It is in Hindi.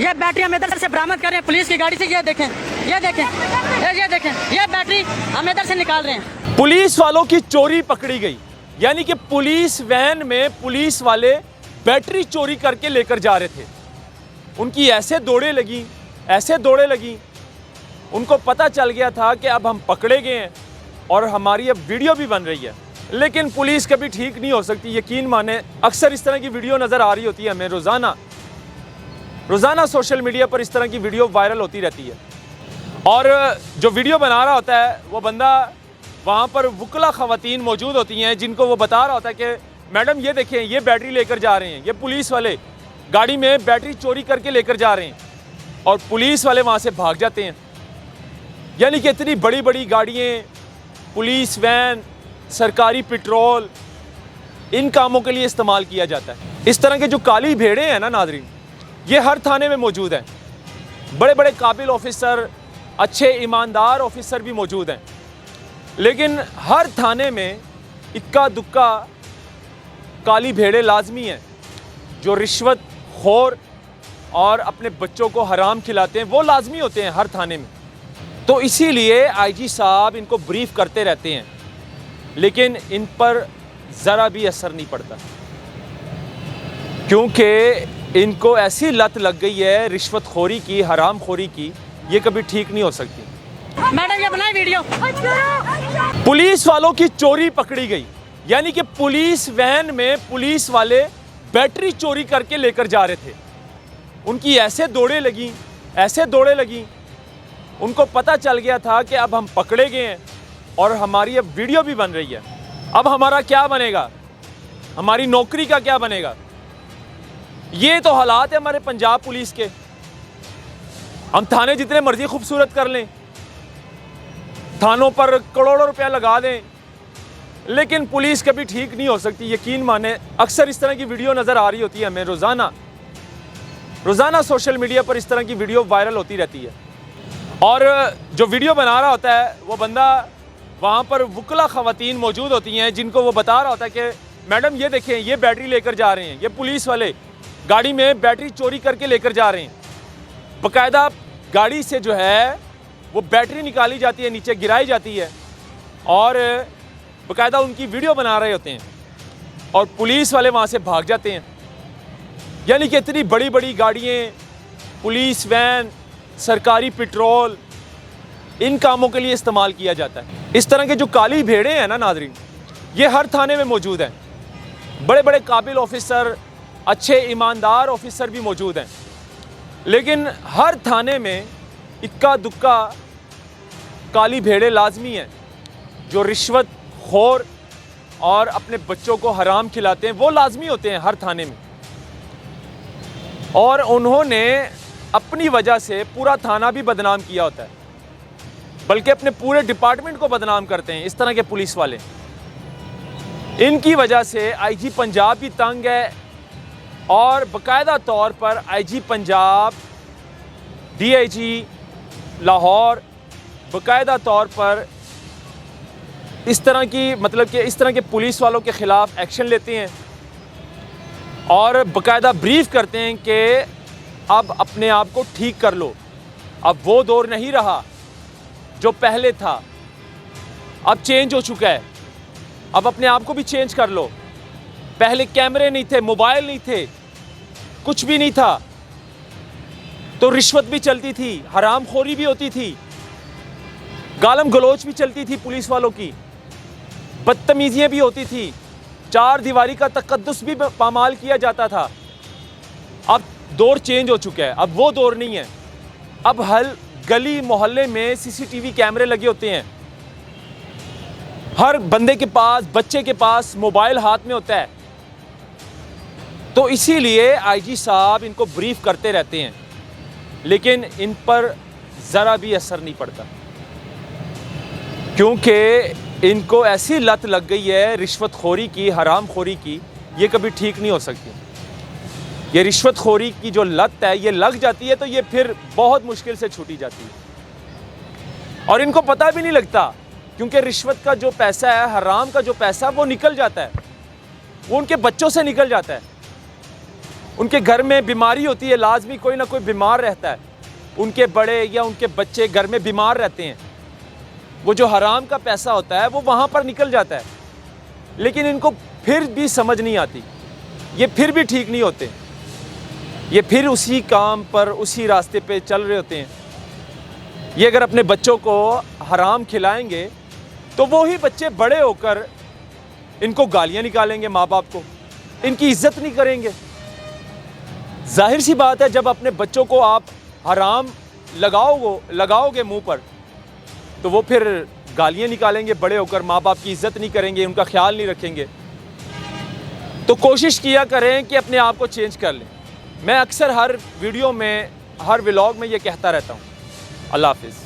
ये बैटरी हम इधर से बरामद कर रहे हैं पुलिस की गाड़ी से। ये देखें, ये देखें, ये देखें, ये बैटरी हम इधर से निकाल रहे हैं। पुलिस वालों की चोरी पकड़ी गई, यानी कि पुलिस वैन में पुलिस वाले बैटरी चोरी करके लेकर जा रहे थे। उनकी ऐसे दौड़े लगी, उनको पता चल गया था कि अब हम पकड़े गए हैं और हमारी अब वीडियो भी बन रही है। लेकिन पुलिस कभी ठीक नहीं हो सकती, यकीन माने। अक्सर इस तरह की वीडियो नज़र आ रही होती है हमें रोज़ाना सोशल मीडिया पर इस तरह की वीडियो वायरल होती रहती है। और जो वीडियो बना रहा होता है वो बंदा, वहाँ पर वुकला ख़वातीन मौजूद होती हैं जिनको वो बता रहा होता है कि मैडम ये देखें, ये बैटरी लेकर जा रहे हैं, ये पुलिस वाले गाड़ी में बैटरी चोरी करके लेकर जा रहे हैं। और पुलिस वाले वहाँ से भाग जाते हैं। यानी कि इतनी बड़ी बड़ी गाड़ियाँ, पुलिस वैन, सरकारी पेट्रोल, इन कामों के लिए इस्तेमाल किया जाता है। इस तरह के जो काली भेड़ें हैं ना नाज़रीन, ये हर थाने में मौजूद हैं। बड़े बड़े काबिल ऑफिसर, अच्छे ईमानदार ऑफिसर भी मौजूद हैं। लेकिन हर थाने में इक्का दुक्का काली भेड़ें लाजमी हैं जो रिश्वत खोर और अपने बच्चों को हराम खिलाते हैं। वो लाजमी होते हैं हर थाने में। तो इसीलिए आईजी साहब इनको ब्रीफ करते रहते हैं, लेकिन इन पर ज़रा भी असर नहीं पड़ता, क्योंकि इनको ऐसी लत लग गई है रिश्वत खोरी की, हराम खोरी की, ये कभी ठीक नहीं हो सकती। मैडम ये बनाई वीडियो। पुलिस वालों की चोरी पकड़ी गई, यानी कि पुलिस वैन में पुलिस वाले बैटरी चोरी करके लेकर जा रहे थे। उनकी ऐसे दौड़े लगी, उनको पता चल गया था कि अब हम पकड़े गए हैं और हमारी अब वीडियो भी बन रही है। अब हमारा क्या बनेगा, हमारी नौकरी का क्या बनेगा? ये तो हालात है हमारे पंजाब पुलिस के। हम थाने जितने मर्जी खूबसूरत कर लें, थानों पर करोड़ों रुपया लगा दें, लेकिन पुलिस कभी ठीक नहीं हो सकती, यकीन माने। अक्सर इस तरह की वीडियो नज़र आ रही होती है हमें रोज़ाना सोशल मीडिया पर इस तरह की वीडियो वायरल होती रहती है। और जो वीडियो बना रहा होता है वो बंदा, वहाँ पर वुकला ख़वातीन मौजूद होती हैं जिनको वो बता रहा होता है कि मैडम ये देखें, ये बैटरी लेकर जा रहे हैं, ये पुलिस वाले गाड़ी में बैटरी चोरी करके लेकर जा रहे हैं। बाकायदा गाड़ी से जो है वो बैटरी निकाली जाती है, नीचे गिराई जाती है और बाकायदा उनकी वीडियो बना रहे होते हैं और पुलिस वाले वहाँ से भाग जाते हैं। यानी कि इतनी बड़ी बड़ी गाड़ियाँ, पुलिस वैन, सरकारी पेट्रोल, इन कामों के लिए इस्तेमाल किया जाता है। इस तरह के जो काली भेड़ें हैं ना नाज़रीन, ये हर थाने में मौजूद हैं। बड़े बड़े काबिल ऑफिसर, अच्छे ईमानदार ऑफिसर भी मौजूद हैं। लेकिन हर थाने में इक्का दुक्का काली भेड़ें लाजमी हैं जो रिश्वत खोर और अपने बच्चों को हराम खिलाते हैं। वो लाजमी होते हैं हर थाने में। और उन्होंने अपनी वजह से पूरा थाना भी बदनाम किया होता है, बल्कि अपने पूरे डिपार्टमेंट को बदनाम करते हैं इस तरह के पुलिस वाले। इनकी वजह से आईजी पंजाब भी तंग है और बाकायदा तौर पर आईजी पंजाब, डीआईजी लाहौर बाकायदा तौर पर इस तरह के पुलिस वालों के ख़िलाफ़ एक्शन लेते हैं और बाकायदा ब्रीफ करते हैं कि अब अपने आप को ठीक कर लो। अब वो दौर नहीं रहा जो पहले था, अब चेंज हो चुका है। अब अपने आप को भी चेंज कर लो। पहले कैमरे नहीं थे, मोबाइल नहीं थे, कुछ भी नहीं था, तो रिश्वत भी चलती थी, हरामखोरी भी होती थी, गालम गलोच भी चलती थी पुलिस वालों की, बदतमीजियाँ भी होती थी, चार दीवारी का तकद्दुस भी पामाल किया जाता था। अब दौर चेंज हो चुका है, अब वो दौर नहीं है। अब हर गली मोहल्ले में सीसीटीवी कैमरे लगे होते हैं। हर बंदे के पास, बच्चे के पास मोबाइल हाथ में होता है। तो इसीलिए आईजी साहब इनको ब्रीफ करते रहते हैं, लेकिन इन पर ज़रा भी असर नहीं पड़ता, क्योंकि इनको ऐसी लत लग गई है रिश्वत खोरी की, हराम खोरी की, ये कभी ठीक नहीं हो सकती। ये रिश्वत खोरी की जो लत है, ये लग जाती है तो ये फिर बहुत मुश्किल से छूटी जाती है और इनको पता भी नहीं लगता, क्योंकि रिश्वत का जो पैसा है, हराम का जो पैसा, वो निकल जाता है, वो उनके बच्चों से निकल जाता है। उनके घर में बीमारी होती है, लाजमी कोई ना कोई बीमार रहता है, उनके बड़े या उनके बच्चे घर में बीमार रहते हैं, वो जो हराम का पैसा होता है वो वहाँ पर निकल जाता है। लेकिन इनको फिर भी समझ नहीं आती, ये फिर भी ठीक नहीं होते, ये फिर उसी काम पर उसी रास्ते पे चल रहे होते हैं। ये अगर अपने बच्चों को हराम खिलाएंगे तो वो ही बच्चे बड़े होकर इनको गालियाँ निकालेंगे, माँ बाप को इनकी इज्जत नहीं करेंगे। जाहिर सी बात है, जब अपने बच्चों को आप हराम लगाओगे मुंह पर तो वो फिर गालियाँ निकालेंगे बड़े होकर, माँ बाप की इज्जत नहीं करेंगे, उनका ख्याल नहीं रखेंगे। तो कोशिश किया करें कि अपने आप को चेंज कर लें। मैं अक्सर हर वीडियो में, हर व्लॉग में ये कहता रहता हूँ। अल्लाह हाफिज़।